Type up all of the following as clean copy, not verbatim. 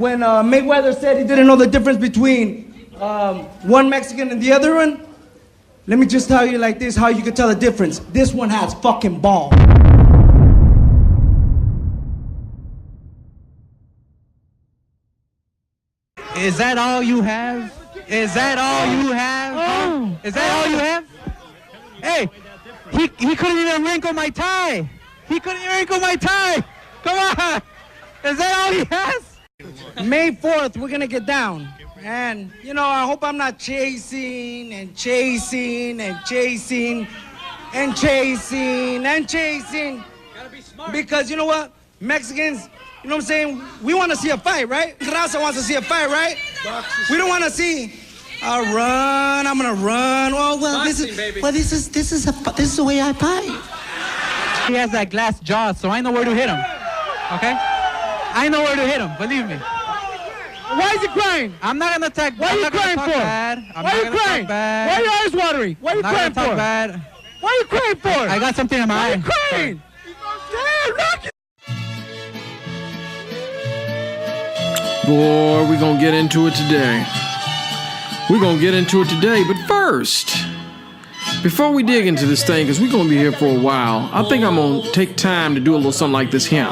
When Mayweather said he didn't know the difference between one Mexican and the other one, let me just tell you like this, how you can tell the difference. This one has fucking balls. Is that all you have? Is that all you have? Oh. Is that all you have? Hey, he couldn't even wrinkle my tie. He couldn't even wrinkle my tie. Come on. Is that all he has? May 4th, we're gonna get down. And, you know, I hope I'm not chasing and chasing and chasing and chasing and chasing. Gotta be smart. Because, you know what? Mexicans, you know what I'm saying? We want to see a fight, right? Raza wants to see a fight, right? We don't want to see a run. I'm gonna run. Well, Boxing, this is the way I fight. He has that glass jaw, so I know where to hit him. Okay? I know where to hit him. Believe me. Why is he crying? I'm not gonna talk. Why are you crying for? Bad. Why are you crying? Why are your eyes watery? Why are you crying for? Bad. Why are you crying for? I got something in my eye. Why are you crying? Damn, look. Boy, we're gonna get into it today. We're gonna get into it today, but first, before we dig into this thing, because we're gonna be here for a while, I think I'm gonna take time to do a little something like this here.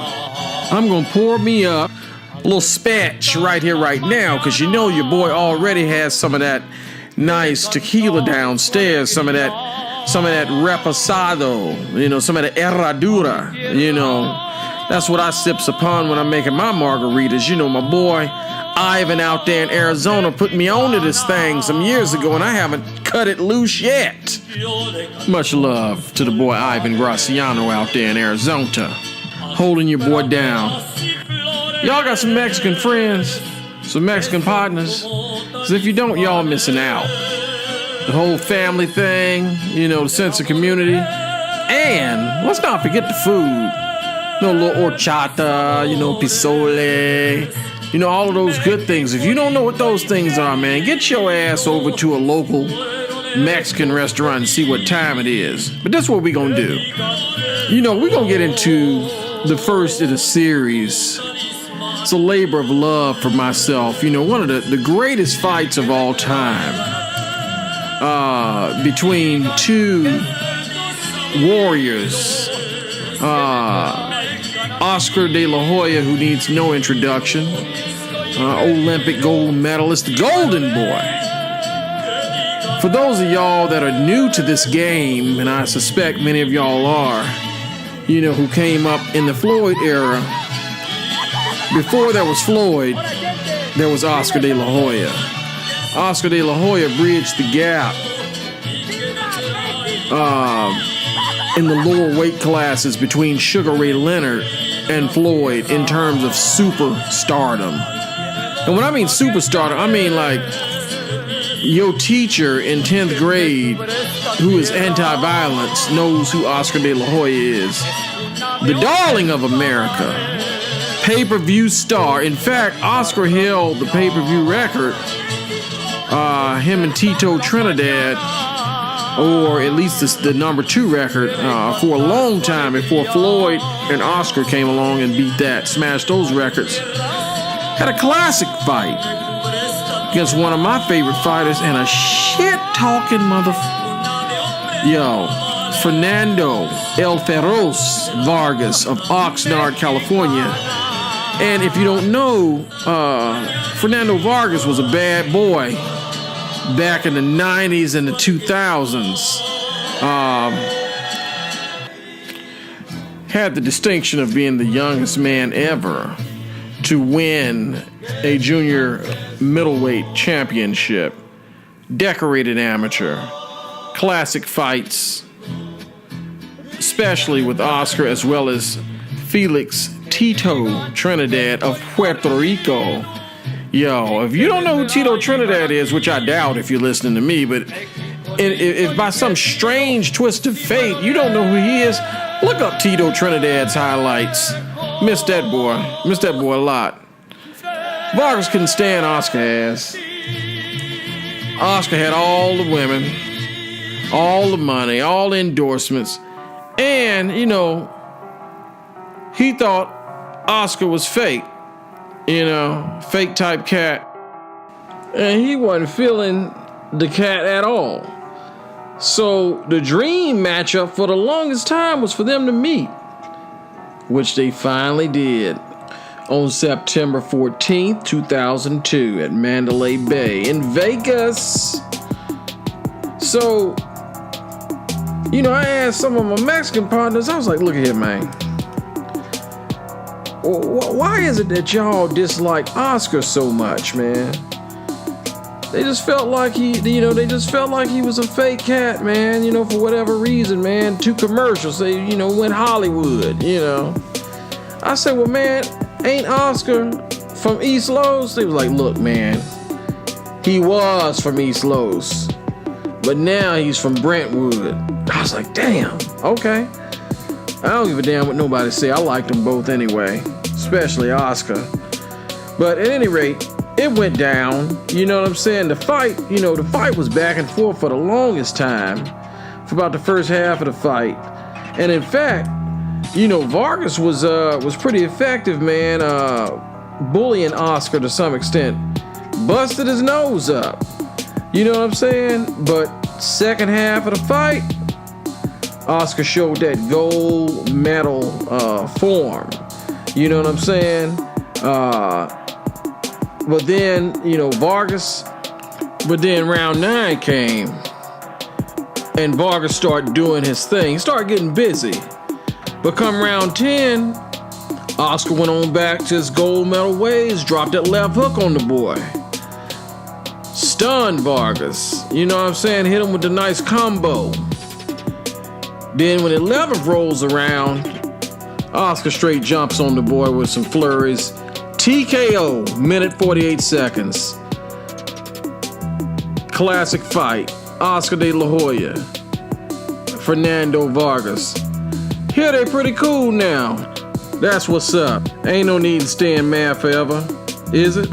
I'm gonna pour me up a little spatch right here, right now, because you know your boy already has some of that nice tequila downstairs, some of that reposado, you know, some of the herradura, you know. That's what I sips upon when I'm making my margaritas. You know, my boy Ivan out there in Arizona put me onto this thing some years ago, and I haven't cut it loose yet. Much love to the boy Ivan Graciano out there in Arizona, holding your boy down. Y'all got some Mexican friends, some Mexican partners? Because if you don't, y'all missing out. The whole family thing, you know, the sense of community. And let's not forget the food. You know, a little horchata, you know, pisole, you know, all of those good things. If you don't know what those things are, man, get your ass over to a local Mexican restaurant and see what time it is. But that's what we're going to do. You know, we're going to get into the first of the series. It's a labor of love for myself. You know, one of the greatest fights of all time between two warriors. Oscar de la Hoya, who needs no introduction, Olympic gold medalist, the Golden Boy. For those of y'all that are new to this game, and I suspect many of y'all are, you know, who came up in the Floyd era, before there was Floyd, there was Oscar de la Hoya. Oscar de la Hoya bridged the gap in the lower weight classes between Sugar Ray Leonard and Floyd in terms of superstardom. And when I mean superstardom, I mean like your teacher in 10th grade who is anti-violence knows who Oscar de la Hoya is. The darling of America. Pay-per-view star. In fact, Oscar held the pay-per-view record, him and Tito Trinidad, or at least the number 2 record, for a long time before Floyd and Oscar came along and beat that, smashed those records. Had a classic fight against one of my favorite fighters and a shit-talking Fernando El Feroz Vargas of Oxnard, California. And if you don't know, Fernando Vargas was a bad boy back in the 90s and the 2000s. Had the distinction of being the youngest man ever to win a junior middleweight championship. Decorated amateur. Classic fights, especially with Oscar as well as Felix Tito Trinidad of Puerto Rico. Yo, if you don't know who Tito Trinidad is, which I doubt if you're listening to me, but if by some strange twist of fate you don't know who he is, look up Tito Trinidad's highlights. Miss that boy a lot. Vargas couldn't stand Oscar ass. Oscar had all the women, all the money, all the endorsements, and, you know, he thought Oscar was fake. fake type cat. And he wasn't feeling the cat at all. So the dream matchup for the longest time was for them to meet, which they finally did on September 14th, 2002 at Mandalay Bay in Vegas. So, I asked some of my Mexican partners, I was like, look at here, man. Why is it that y'all dislike Oscar so much, man? They just felt like he was a fake cat, man, for whatever reason, man. Too commercial, went Hollywood, I said, well, man, ain't Oscar from East Los? They was like, look, man, he was from East Los, but now he's from Brentwood. I was like, damn, okay. I don't give a damn what nobody say. I liked them both anyway, especially Oscar. But at any rate, it went down, you know what I'm saying? The fight was back and forth for the longest time, for about the first half of the fight. And in fact, Vargas was pretty effective, man, bullying Oscar to some extent. Busted his nose up, you know what I'm saying? But second half of the fight, Oscar showed that gold medal form, you know what I'm saying? But then, round 9 came, and Vargas started doing his thing. He started getting busy. But come round 10, Oscar went on back to his gold medal ways, dropped that left hook on the boy. Stunned Vargas, you know what I'm saying? Hit him with the nice combo. Then when 11th rolls around, Oscar straight jumps on the boy with some flurries. TKO, minute 48 seconds. Classic fight. Oscar de la Hoya, Fernando Vargas. Here they pretty cool now. That's what's up. Ain't no need to stay mad forever, is it?